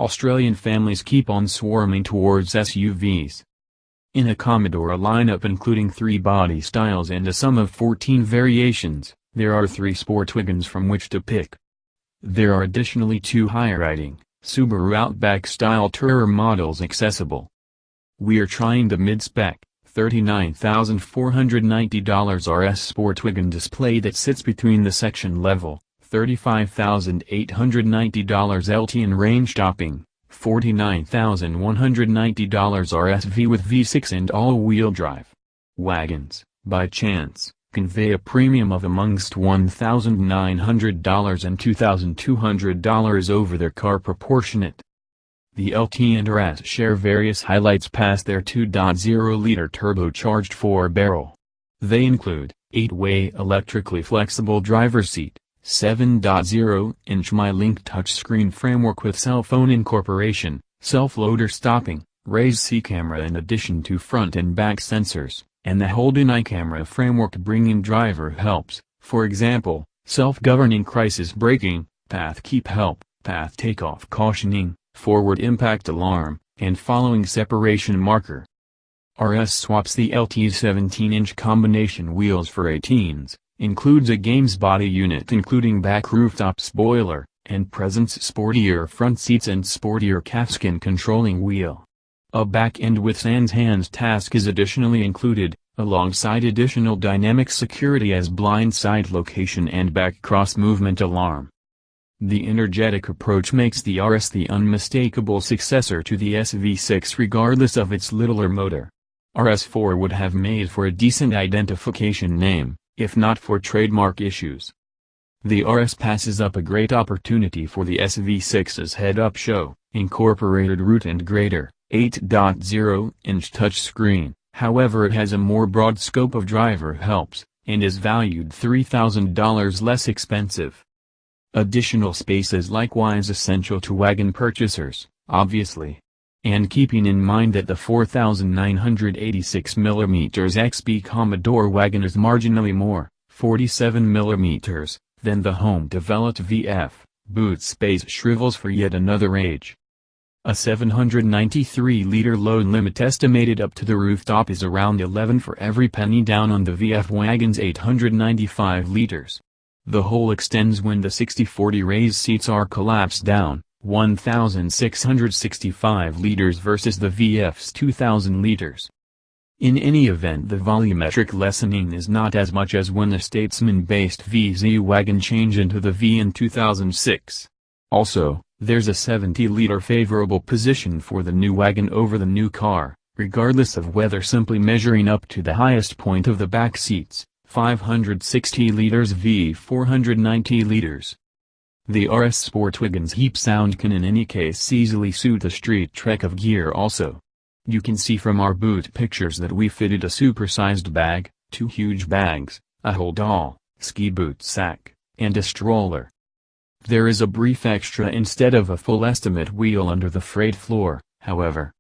Australian families keep on swarming towards SUVs. In a Commodore lineup including 3 body styles and a sum of 14 variations, there are 3 Sportwagons from which to pick. There are additionally 2 high-riding, Subaru Outback-style tourer models accessible. We're trying the mid-spec, $39,490 RS Sportwagon display that sits between the section level, $35,890 LT and range topping, $49,190 RSV with V6 and all-wheel drive. Wagons, by chance, convey a premium of amongst $1,900 and $2,200 over their car proportionate. The LT and RS share various highlights past their 2.0-liter turbocharged 4-barrel. They include, 8-way electrically flexible driver's seat, 7.0-inch MyLink touchscreen framework with cell phone incorporation, self-loader stopping, raised C-camera in addition to front and back sensors, and the Holden Eye camera framework bringing driver helps, for example, self-governing crisis braking, path keep help, path takeoff cautioning, forward impact alarm, and following separation marker. RS swaps the LT's 17-inch combination wheels for 18s, includes a games body unit including back rooftop spoiler, and presents sportier front seats and sportier calfskin controlling wheel. A back end with sans hands task is additionally included, alongside additional dynamic security as blind side location and back cross movement alarm. The energetic approach makes the RS the unmistakable successor to the SV6 regardless of its littler motor. RS4 would have made for a decent identification name, if not for trademark issues. The RS passes up a great opportunity for the SV6's head-up show, incorporated root and grader, 8.0-inch touchscreen, however it has a more broad scope of driver helps, and is valued $3,000 less expensive. Additional space is likewise essential to wagon purchasers, obviously. And keeping in mind that the 4,986mm XB Commodore wagon is marginally more, 47mm, than the home-developed VF, boot space shrivels for yet another age. A 793-liter load limit estimated up to the rooftop is around 11 for every penny down on the VF wagon's 895 liters. The whole extends when the 60/40 raised seats are collapsed down, 1,665 liters versus the VF's 2,000 liters. In any event, the volumetric lessening is not as much as when the Statesman-based VZ wagon changed into the V in 2006. Also, there's a 70-liter favorable position for the new wagon over the new car, regardless of whether simply measuring up to the highest point of the back seats, 560 liters v 490 liters. The RS Sportwagon's heap sound can in any case easily suit a street trek of gear also. You can see from our boot pictures that we fitted a supersized bag, 2 huge bags, a hold-all, ski boot sack, and a stroller. There is a brief extra instead of a full estimate wheel under the freight floor, however.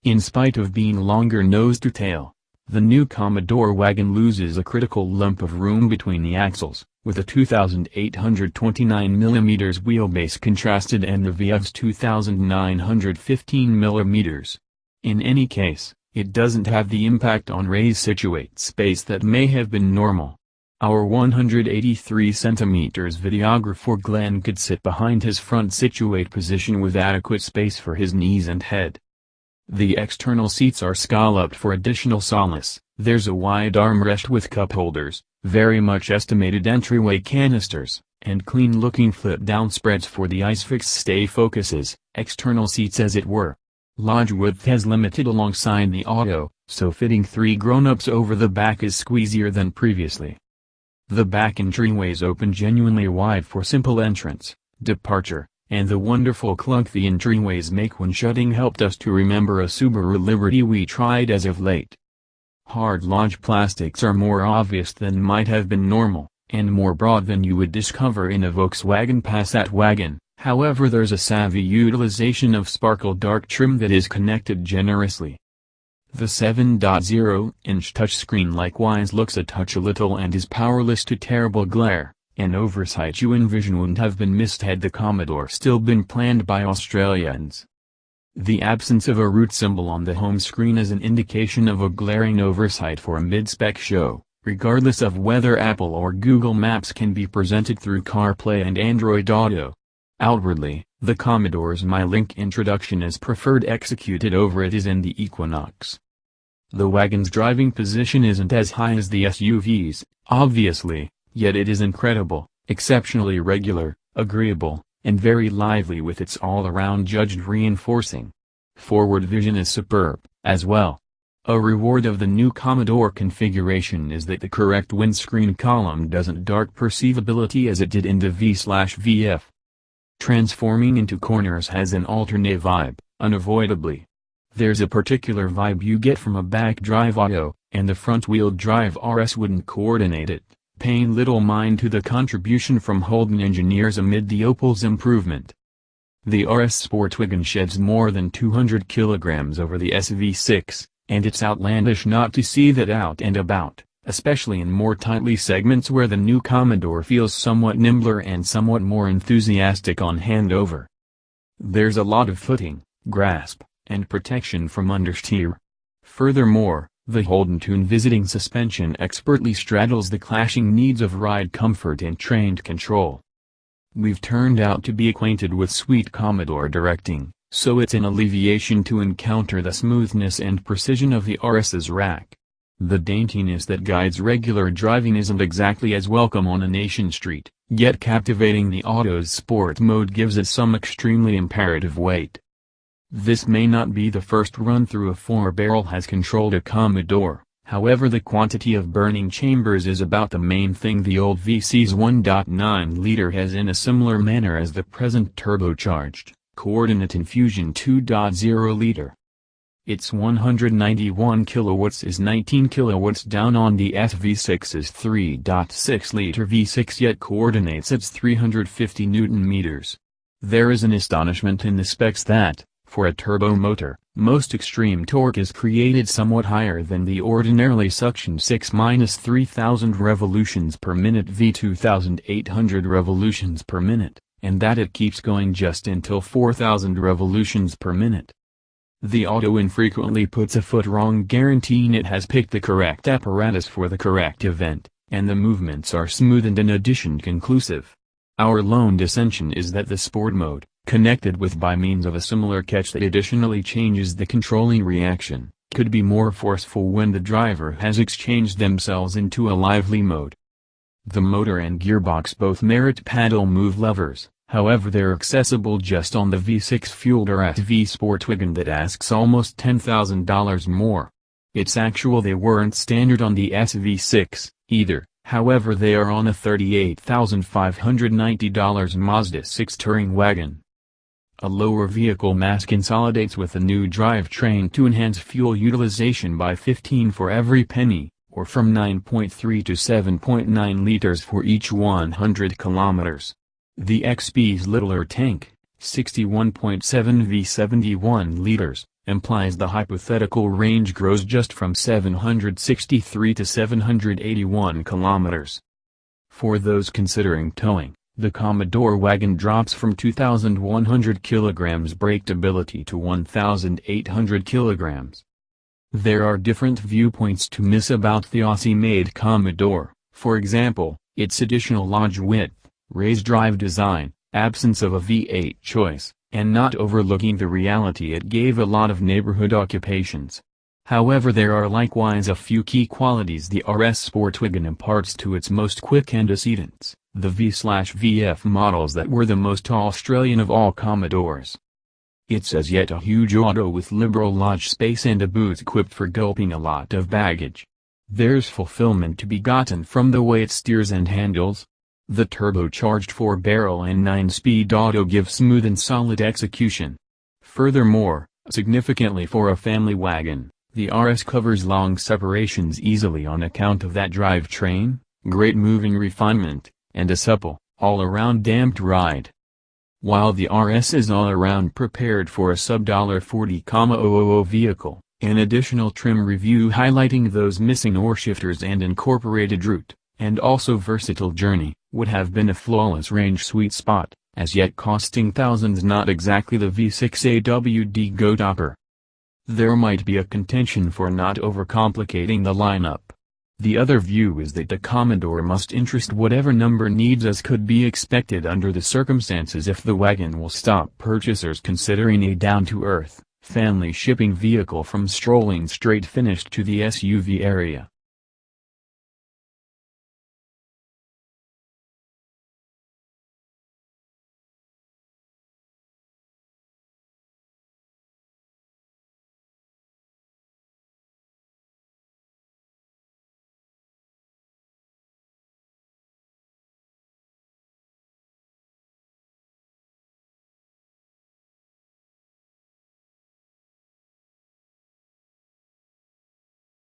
In spite of being longer nose to tail, the new Commodore wagon loses a critical lump of room between the axles, with a 2,829mm wheelbase contrasted and the VF's 2,915mm. In any case, it doesn't have the impact on raised situate space that may have been normal. Our 183cm videographer Glenn could sit behind his front situate position with adequate space for his knees and head. The external seats are scalloped for additional solace. There's a wide armrest with cup holders, very much estimated entryway canisters, and clean-looking flip-down spreads for the ISOFIX stay focuses, external seats as it were. Lodge width has limited alongside the Auto, so fitting 3 grown-ups over the back is squeezier than previously. The back entryways open genuinely wide for simple entrance, departure, and the wonderful clunk the entryways make when shutting helped us to remember a Subaru Liberty we tried as of late. Hard lodge plastics are more obvious than might have been normal, and more broad than you would discover in a Volkswagen Passat wagon. However, there's a savvy utilization of sparkle dark trim that is connected generously. The 7.0-inch touchscreen likewise looks a little and is powerless to terrible glare, An oversight you envision wouldn't have been missed had the Commodore still been planned by Australians. The absence of a route symbol on the home screen is an indication of a glaring oversight for a mid-spec show, regardless of whether Apple or Google Maps can be presented through CarPlay and Android Auto. Outwardly, the Commodore's MyLink introduction is preferred executed over it is in the Equinox. The wagon's driving position isn't as high as the SUV's, obviously, yet it is incredible, exceptionally regular, agreeable, and very lively with its all-around judged reinforcing. Forward vision is superb, as well. A reward of the new Commodore configuration is that the correct windscreen column doesn't dark perceivability as it did in the V/VF. Transforming into corners has an alternate vibe, unavoidably. There's a particular vibe you get from a back-drive auto, and the front-wheel drive RS wouldn't coordinate it, paying little mind to the contribution from Holden engineers amid the Opel's improvement. The RS Sportwagon sheds more than 200 kilograms over the SV6, and it's outlandish not to see that out and about, especially in more tightly segments where the new Commodore feels somewhat nimbler and somewhat more enthusiastic on handover. There's a lot of footing, grasp, and protection from understeer. Furthermore, the Holden Tune visiting suspension expertly straddles the clashing needs of ride comfort and trained control. We've turned out to be acquainted with sweet Commodore directing, so it's an alleviation to encounter the smoothness and precision of the RS's rack. The daintiness that guides regular driving isn't exactly as welcome on a nation street, yet captivating the auto's sport mode gives it some extremely imperative weight. This may not be the first run-through a 4-barrel has controlled a Commodore, however the quantity of burning chambers is about the main thing the old VC's 1.9-liter has in a similar manner as the present turbocharged, coordinate infusion 2.0-liter. Its 191 kilowatts is 19 kilowatts down on the SV6's 3.6-liter V6 yet coordinates its 350 Nm. There is an astonishment in the specs that, for a turbo motor, most extreme torque is created somewhat higher than the ordinarily suction 6-3000 revolutions per minute V 2800 revolutions per minute, and that it keeps going just until 4000 revolutions per minute. The auto infrequently puts a foot wrong guaranteeing it has picked the correct apparatus for the correct event, and the movements are smooth and in addition conclusive. Our lone dissension is that the sport mode, connected with by means of a similar catch that additionally changes the controlling reaction, could be more forceful when the driver has exchanged themselves into a lively mode. The motor and gearbox both merit paddle move levers, however they're accessible just on the V6 fueled RSV Sportwagon that asks almost $10,000 more. It's actual they weren't standard on the SV6, either. However they are on a $38,590 Mazda 6 touring wagon. A lower vehicle mass consolidates with a new drivetrain to enhance fuel utilization by 15 for every penny, or from 9.3 to 7.9 liters for each 100 kilometers. The XP's littler tank, 61.7 v 71 liters, implies the hypothetical range grows just from 763 to 781 kilometers. For those considering towing, the Commodore wagon drops from 2,100 kilograms breakability to 1,800 kilograms. There are different viewpoints to miss about the Aussie-made Commodore, for example, its additional large width, raised drive design, absence of a V8 choice, and not overlooking the reality it gave a lot of neighborhood occupations. However there are likewise a few key qualities the RS Sportwagon imparts to its most quick antecedents, the V/VF models that were the most Australian of all Commodores. It's as yet a huge auto with liberal lodge space and a boot equipped for gulping a lot of baggage. There's fulfillment to be gotten from the way it steers and handles. The turbocharged 4-barrel and 9-speed auto give smooth and solid execution. Furthermore, significantly for a family wagon, the RS covers long separations easily on account of that drivetrain, great moving refinement, and a supple, all-around damped ride. While the RS is all-around prepared for a sub-$40,000 vehicle, an additional trim review highlighting those missing ore shifters and incorporated route, and also versatile journey, would have been a flawless range sweet spot, as yet costing thousands, not exactly the V6 AWD go topper. There might be a contention for not overcomplicating the lineup. The other view is that the Commodore must interest whatever number needs, as could be expected under the circumstances if the wagon will stop purchasers considering a down-to-earth, family shipping vehicle from strolling straight finished to the SUV area.